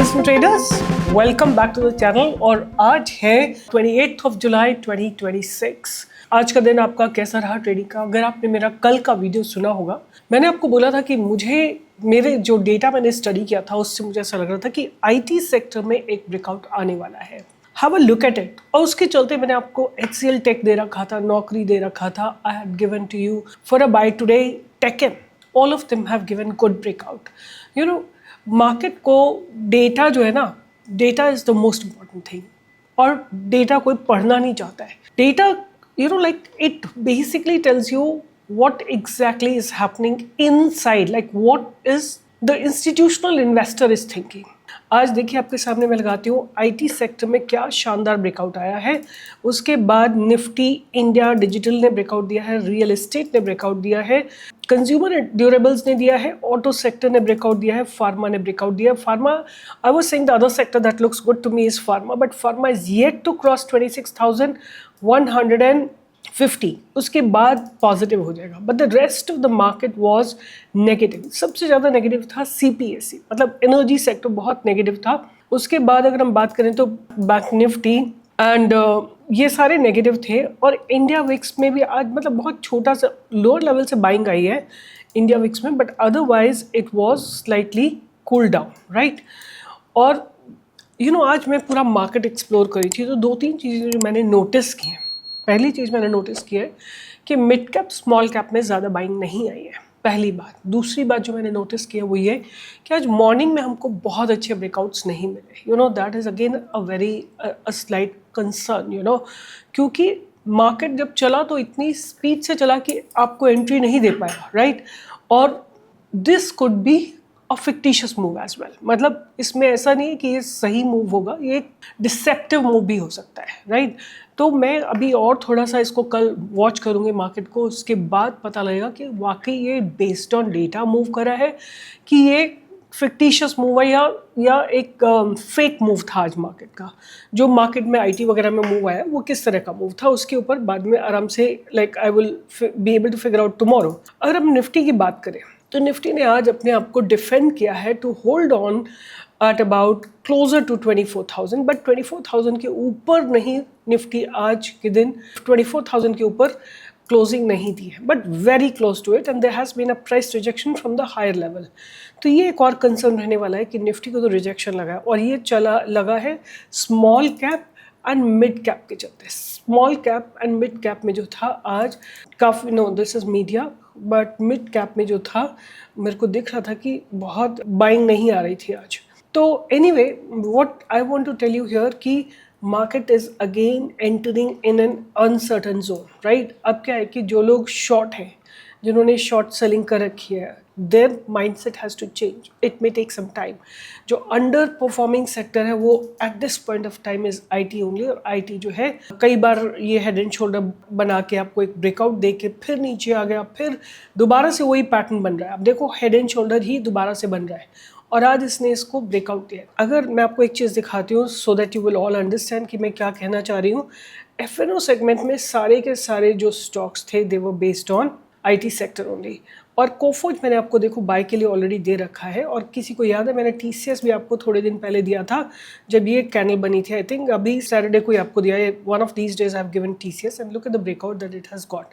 Investment traders, welcome back to the channel. और आज है 28 जुलाई 2026। आज का दिन आपका कैसा रहा ट्रेडिंग का? अगर आपने मेरा कल का वीडियो सुना होगा, मैंने आपको बोला था कि मेरे जो डेटा मैंने स्टडी किया था उससे मुझे ऐसा लग रहा था कि आईटी सेक्टर में एक ब्रेकआउट आने वाला है। Have a look at it. और उसके चलते मैंने आपको HCL टेक दे रखा था, नौकरी दे रखा था। I have given to you for a buy today taken, all of them have given good breakout. You know, market को डेटा जो है ना, data is the most important thing. और डेटा कोई पढ़ना नहीं चाहता है। Data, you know, like it basically tells you what exactly is happening inside, like what is the institutional investor is thinking. आज देखिए आपके सामने मैं लगाती हूँ आईटी सेक्टर में क्या शानदार ब्रेकआउट आया है। उसके बाद निफ्टी इंडिया डिजिटल ने ब्रेकआउट दिया है, रियल एस्टेट ने ब्रेकआउट दिया है, कंज्यूमर ड्यूरेबल्स ने दिया है, ऑटो सेक्टर ने ब्रेकआउट दिया है, फार्मा ने ब्रेकआउट दिया है। Pharma, I was saying the other sector that looks good to me is pharma, but pharma is yet to cross 26,150। उसके बाद पॉजिटिव हो जाएगा, but the rest of the market was negative. सबसे ज़्यादा negative था CPSE, मतलब energy sector बहुत negative था। उसके बाद अगर हम बात करें तो बैंक निफ्टी एंड ये सारे नेगेटिव थे। और इंडिया विक्स में भी आज मतलब बहुत छोटा सा लोअर लेवल से बाइंग आई है इंडिया विक्स में, but otherwise it was slightly cool down, right. और यू नो, आज मैं पूरा मार्केट एक्सप्लोर करी थी तो दो तीन चीज़ें जो मैंने नोटिस की हैं। पहली चीज़ मैंने नोटिस की है कि मिड कैप स्मॉल कैप में ज़्यादा बाइंग नहीं आई है, पहली बात। दूसरी बात जो मैंने नोटिस की है वो ये कि आज मॉर्निंग में हमको बहुत अच्छे ब्रेकआउट्स नहीं मिले। You know, that is again a very slight concern, you know, क्योंकि मार्केट जब चला तो इतनी स्पीड से चला कि आपको एंट्री नहीं दे पाया, राइट। और this could be a fictitious move as well, मतलब इसमें ऐसा नहीं है कि ये सही मूव होगा, ये एक डिसेप्टिव मूव भी हो सकता है, राइट। तो मैं अभी और थोड़ा सा इसको कल वॉच करूँगी मार्केट को, उसके बाद पता लगेगा कि वाकई ये बेस्ड ऑन डेटा मूव करा है कि ये फिक्टिशियस मूव है या एक फेक मूव था आज मार्केट का। जो मार्केट में आईटी वगैरह में मूव आया वो किस तरह का मूव था, उसके ऊपर बाद में आराम से like I will be able to figure out tomorrow. अगर हम निफ्टी की बात करें तो निफ्टी ने आज अपने आप को डिफेंड किया है to hold on at about closer to 24,000, but 24,000 के ऊपर नहीं। निफ्टी आज के दिन 24,000 के ऊपर क्लोजिंग नहीं दी है, but very close to it, and there has been a price rejection from the higher level. तो ये एक और कंसर्न रहने वाला है कि निफ्टी को तो रिजेक्शन लगा है, और ये लगा है small cap and mid cap के चलते। Small cap and mid cap में जो था आज काफ़ी, no this is media, but mid cap में जो था मेरे को दिख रहा था कि बहुत बाइंग नहीं आ रही थी आज। तो anyway, what I want to tell you here कि market is again entering in an uncertain zone, right. अब क्या है कि जो लोग शॉर्ट हैं, जिन्होंने शॉर्ट सेलिंग कर रखी है, their mindset has to change. It may take some time. जो अंडर परफॉर्मिंग सेक्टर है वो at this point of time is IT only. और IT जो है कई बार ये हेड एंड शोल्डर बना के आपको एक ब्रेकआउट दे के फिर नीचे आ गया, फिर दोबारा से वही पैटर्न बन रहा है। अब देखो, हेड एंड शोल्डर ही दोबारा से बन रहा है और आज इसने इसको ब्रेकआउट दिया। अगर मैं आपको एक चीज़ दिखाती हूँ so that you will all understand कि मैं क्या कहना चाह रही हूँ। FNO सेगमेंट में सारे के सारे जो स्टॉक्स थे they were based on IT sector only. और कोफोज मैंने आपको देखो बाय के लिए ऑलरेडी दे रखा है। और किसी को याद है मैंने TCS भी आपको थोड़े दिन पहले दिया था जब ये कैंडल बनी थी। आई थिंक अभी सैटरडे को ही आपको दिया है। One of these days I have given TCS and look at the breakout that it has got.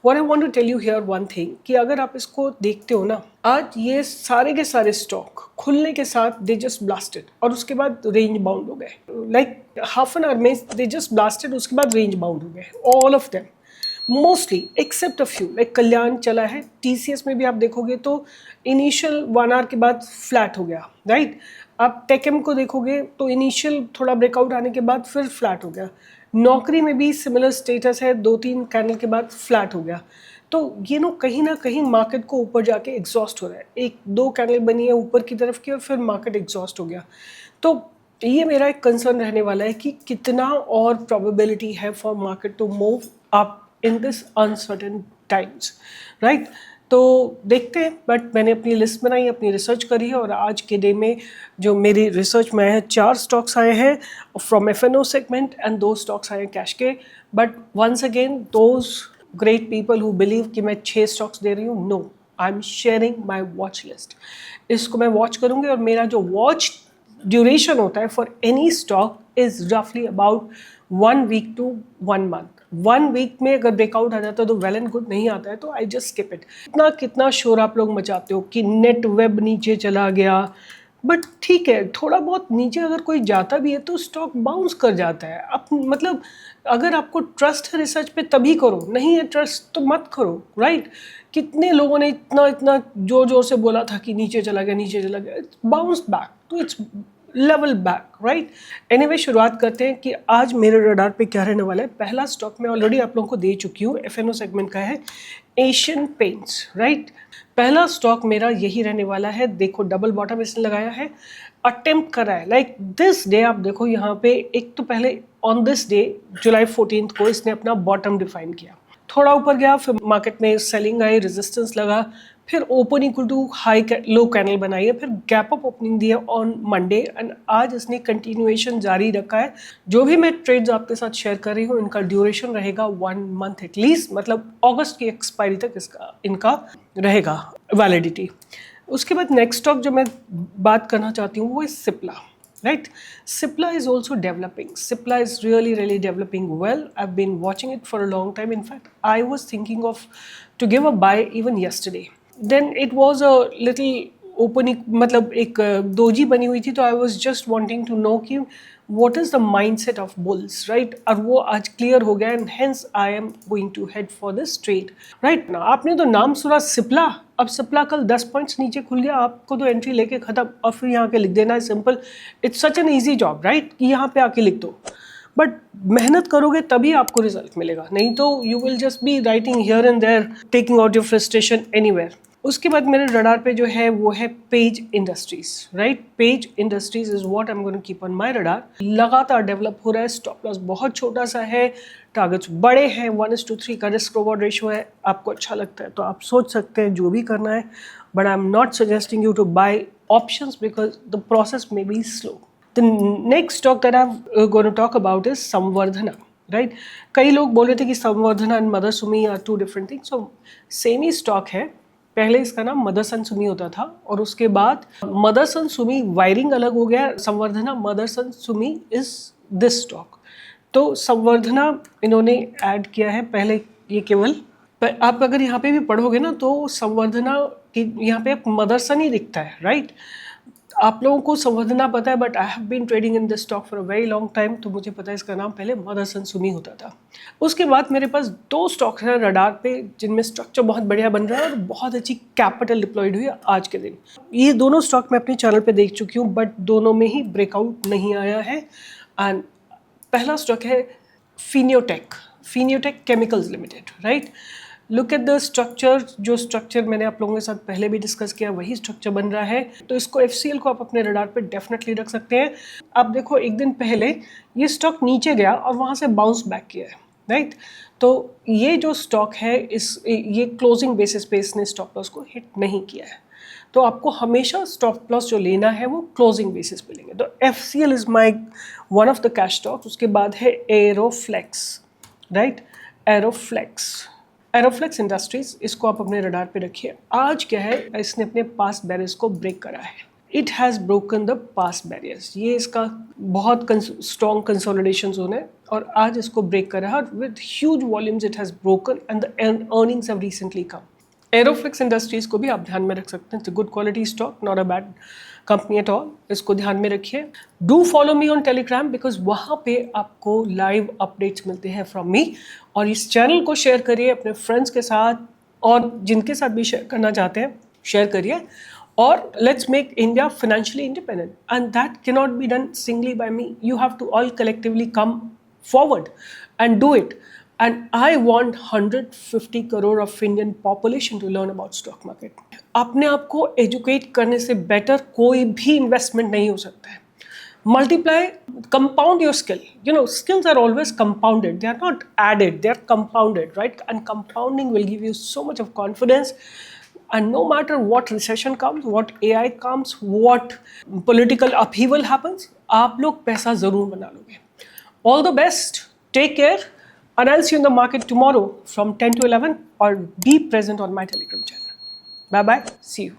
What I want to tell you here one thing कि अगर आप इसको देखते हो ना, आज ये सारे के सारे स्टॉक खुलने के साथ दे जस्ट ब्लास्टेड और उसके बाद रेंज बाउंड हो गए। लाइक हाफ एन आवर में दे जस्ट ब्लास्टेड, उसके बाद रेंज बाउंड हो गए all of them mostly except a few. Like Kalyan चला है, TCS में भी आप देखोगे तो इनिशियल 1 आवर के बाद फ्लैट हो गया, राइट। आप टेकएम को देखोगे तो इनिशियल थोड़ा ब्रेकआउट आने के बाद फिर फ्लैट हो गया। नौकरी में भी सिमिलर स्टेटस है, 2-3 कैंडल के बाद फ्लैट हो गया। तो ये ना कहीं मार्केट को ऊपर जाके एग्जॉस्ट हो रहा है। 1-2 कैंडल बनी है ऊपर की तरफ की और फिर मार्केट एग्जॉस्ट हो गया। तो ये मेरा एक कंसर्न रहने वाला है कि कितना और प्रोबेबिलिटी है for market to move up in this uncertain times, right. तो देखते हैं, बट मैंने अपनी लिस्ट बनाई, अपनी रिसर्च करी है और आज के डे में जो मेरी रिसर्च में है 4 स्टॉक्स आए हैं from FNO segment and 2 stocks आए हैं कैश के। But once again those great people who believe कि मैं 6 स्टॉक्स दे रही हूँ, no, I am sharing my watch list. इसको मैं वॉच करूँगी और मेरा जो वॉच ड्यूरेशन होता है फॉर एनी स्टॉक इज रफली about 1 week to 1 month. 1 week में अगर ब्रेकआउट आ जाता है तो वेल एंड गुड, नहीं आता है तो आई जस्ट स्किप इट। कितना कितना शोर आप लोग मचाते हो कि नेट वेब नीचे चला गया, बट ठीक है, थोड़ा बहुत नीचे अगर कोई जाता भी है तो स्टॉक बाउंस कर जाता है। अब मतलब अगर आपको ट्रस्ट है रिसर्च पे तभी करो, नहीं है ट्रस्ट तो मत करो, राइट? कितने लोगों ने इतना इतना जोर जोर से बोला था कि नीचे चला गया, नीचे चला गया, इट्स बाउंस बैक तो it's level back, right? Anyway, शुरुआत करते हैं कि आज मेरे रडार पे क्या रहने वाला है। पहला स्टॉक मैं ऑलरेडी आप लोगों को दे चुकी हूँ, एफएनओ सेगमेंट का है, एशियन पेंट्स, राइट? पहला स्टॉक मेरा यही रहने वाला है। देखो डबल बॉटम इसने लगाया है, अटेम्प्ट करा है, लाइक दिस डे। आप देखो यहाँ पे एक तो पहले ऑन दिस डे जुलाई 14 को इसने अपना बॉटम डिफाइन किया, थोड़ा ऊपर गया, फिर मार्केट में सेलिंग आई, रेजिस्टेंस लगा, फिर open equal to high low candle बनाई है, फिर गैप अप ओपनिंग दिया ऑन मंडे एंड आज इसने कंटिन्यूएशन जारी रखा है। जो भी मैं ट्रेड्स आपके साथ शेयर कर रही हूँ इनका ड्यूरेशन रहेगा 1 मंथ एटलीस्ट, मतलब अगस्त की एक्सपायरी तक इनका रहेगा वैलिडिटी। उसके बाद नेक्स्ट स्टॉक जो मैं बात करना चाहती हूँ वो है Cipla, right? Cipla is also developing. Cipla is really developing well. I've been watching it for a long time. In fact, I was thinking of to give a buy even yesterday. Then it was a little opening, मतलब एक doji बनी हुई थी, तो I was just wanting to know कि what is the mindset of bulls, right? और वो आज क्लियर हो गया and hence I am going to head for this trade, right? ना आपने तो नाम सुना सिप्ला, अब सिप्ला कल 10 पॉइंट्स नीचे खुल गया, आपको तो एंट्री लेके खत्म और फिर यहाँ के लिख देना है simple. It's such an easy job, right? कि यहाँ पे आके लिख दो, बट मेहनत करोगे तभी आपको रिजल्ट मिलेगा, नहीं तो you will just be writing here and there, taking out your frustration anywhere. उसके बाद मेरे रडार पे जो है वो है Page Industries, right? Page Industries is what I am going to keep on my radar. लगातार डेवलप हो रहा है, स्टॉप लॉस बहुत छोटा सा है, टारगेट्स बड़े हैं, 1:3 का रिस्क रिवॉर्ड रेशियो है। आपको अच्छा लगता है तो आप सोच सकते हैं जो भी करना है, but I am not suggesting you to buy options because the process may be slow. The next stock that I am going to talk about is Samvardhana, right? कई लोग बोल रहे थे कि Samvardhana and Motherson Sumi are 2 different things, so same ही stock है। पहले इसका नाम मदरसन सुमी होता था और उसके बाद मदरसन सुमी वायरिंग अलग हो गया, Samvardhana Motherson Sumi is this stock. तो संवर्धना इन्होंने ऐड किया है, पहले ये केवल आप अगर यहाँ पे भी पढ़ोगे ना तो संवर्धना की यहाँ पे मदरसन ही दिखता है, राइट? आप लोगों को संवर्धना पता है, but I have been trading in this stock for a very long time, तो मुझे पता है इसका नाम पहले मदरसन सुमी होता था। उसके बाद मेरे पास 2 स्टॉक्स हैं रडार पे जिनमें स्ट्रक्चर बहुत बढ़िया बन रहा है और बहुत अच्छी कैपिटल डिप्लॉयड हुई है आज के दिन। ये दोनों स्टॉक मैं अपने चैनल पे देख चुकी हूँ, बट दोनों में ही ब्रेकआउट नहीं आया है। एंड पहला स्टॉक है Fineotex chemicals limited, right? Look at the structure, जो स्ट्रक्चर मैंने आप लोगों के साथ पहले भी डिस्कस किया वही स्ट्रक्चर बन रहा है, तो इसको FCL को आप अपने रडार पे डेफिनेटली रख सकते हैं। आप देखो एक दिन पहले ये स्टॉक नीचे गया और वहाँ से बाउंस बैक किया है, राइट? तो ये जो स्टॉक है ये क्लोजिंग बेसिस पे इसने स्टॉप लॉस को हिट नहीं किया है, तो आपको हमेशा स्टॉप लॉस जो लेना है वो क्लोजिंग बेसिस पे लेंगे। तो FCL is my one of the cash stocks. उसके बाद है एरोफ्लेक्स, राइट? एरोफ्लेक्स इंडस्ट्रीज, इसको आप अपने रडार पे रखिए। आज क्या है, इसने अपने पास्ट बैरियर्स को ब्रेक करा है, it has broken the past barriers. ये इसका बहुत स्ट्रॉन्ग कंसोलिडेशन जोन है और आज इसको ब्रेक करा है, with huge volumes it has broken and the earnings have recently come. Aeroflex industries को भी आप ध्यान में रख सकते हैं, it's good quality stock, not a bad company at all, इसको ध्यान में रखिए। Do follow me on Telegram because वहाँ पे आपको लाइव अपडेट्स मिलते हैं फ्रॉम मी, और इस चैनल को शेयर करिए अपने फ्रेंड्स के साथ और जिनके साथ भी शेयर करना चाहते हैं शेयर करिए, और let's make India financially independent and that can not be done singly by me, you have to all collectively come forward and do it. And I want 150 crore of Indian population to learn about stock market. अपने आप को educate करने से better कोई भी investment नहीं हो सकता है। Multiply, compound your skill. You know, skills are always compounded. They are not added. They are compounded, right? And compounding will give you so much of confidence. And no matter what recession comes, what AI comes, what political upheaval happens, आप लोग पैसा जरूर बना लोगे. All the best. Take care. And I'll see you in the market tomorrow from 10 to 11, or be present on my Telegram channel. Bye-bye. See you.